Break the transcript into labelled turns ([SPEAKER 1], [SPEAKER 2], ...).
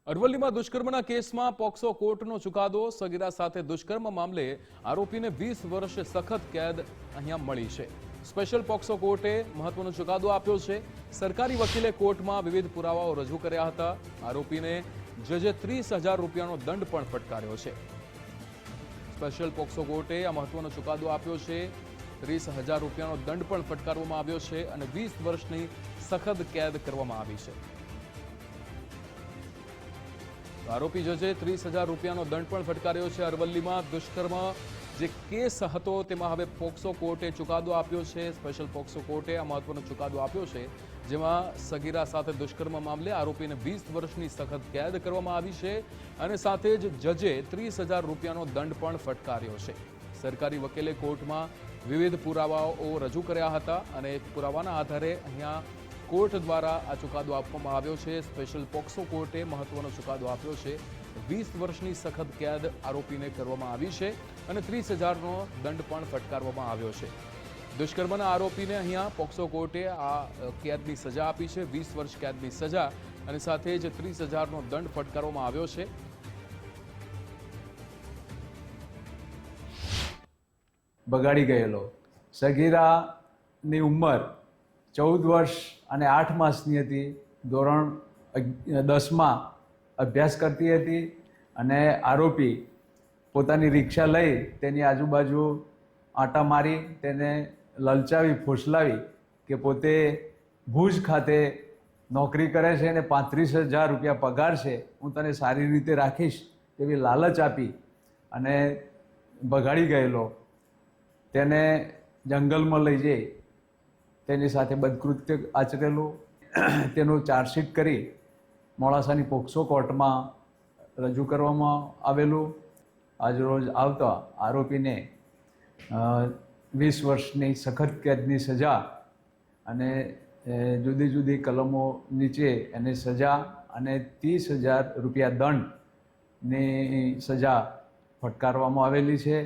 [SPEAKER 1] અરવલ્લીમાં દુષ્કર્મના કેસમાં પોક્સો કોર્ટનો ચુકાદો સગીરા સાથે દુષ્કર્મ મામલે આરોપીને 20 વર્ષ સખત કેદ અહીંયા મળી છે। સ્પેશિયલ પોક્સો કોર્ટે મહત્વનો ચુકાદો આપ્યો છે। સરકારી વકીલે કોર્ટમાં વિવિધ પુરાવાઓ રજૂ કર્યા હતા। આરોપીને જજે 30,000 રૂપિયાનો દંડ પણ ફટકાર્યો છે। સ્પેશિયલ પોક્સો કોર્ટે આ મહત્વનો ચુકાદો આપ્યો છે। 30,000 રૂપિયાનો દંડ પણ ફટકારવામાં આવ્યો છે અને 20 વર્ષની સખત કેદ કરવામાં આવી છે। આરોપી જજે 30,000 રૂપિયાનો દંડ પણ ફટકાર્યો છે। અરવલ્લીમાં દુષ્કર્મ જે કેસ હતો તેમાં હવે પોક્સો કોર્ટે ચુકાદો આપ્યો છે। સ્પેશિયલ પોક્સો કોર્ટે આ મહત્વનો ચુકાદો આપ્યો છે, જેમાં સગીરા સાથે દુષ્કર્મ મામલે આરોપીને 20 વર્ષની સખત કેદ કરવામાં આવી છે અને સાથે જ જજે 30,000 રૂપિયાનો દંડ પણ ફટકાર્યો છે। સરકારી વકીલે કોર્ટમાં વિવિધ પુરાવાઓ રજૂ કર્યા હતા અને પુરાવાના આધારે અહીંયા કોર્ટ દ્વારા આ ચુકાદો આપવામાં આવ્યો છે। સ્પેશિયલ પોક્સો કોર્ટે મહત્વનો ચુકાદો આપ્યો છે। 20 વર્ષની સખત કેદ આરોપીને કરવામાં આવી છે અને 30,000નો દંડ પણ ફટકારવામાં આવ્યો છે। દુષ્કર્મના આરોપીને અહીંયા પોક્સો કોર્ટે આ કેદની સજા આપી છે, 20 વર્ષ કેદની સજા અને સાથે જ 30,000નો દંડ ફટકારવામાં આવ્યો છે।
[SPEAKER 2] બગાડી ગયેલો સગીરાની ઉંમર 14 વર્ષ અને 8 માસની હતી। ધોરણ 10માં અભ્યાસ કરતી હતી અને આરોપી પોતાની રિક્ષા લઈ તેની આજુબાજુ આંટા મારી તેને લલચાવી ફોસલાવી કે પોતે ભુજ ખાતે નોકરી કરે છે અને 35,000 રૂપિયા પગાર છે, હું તને સારી રીતે રાખીશ એવી લાલચ આપી અને બગાડી ગયેલો તેને જંગલમાં લઈ જઈ તેની સાથે બદકૃત્ય આચરેલું તેનું ચાર્જશીટ કરી મોડાસાની પોક્સો કોર્ટમાં રજૂ કરવામાં આવેલું। આજરોજ આવતા આરોપીને 20 વર્ષની સખત કેદની સજા અને જુદી જુદી કલમો નીચે એની સજા અને 30,000 રૂપિયા દંડની સજા ફટકારવામાં આવેલી છે।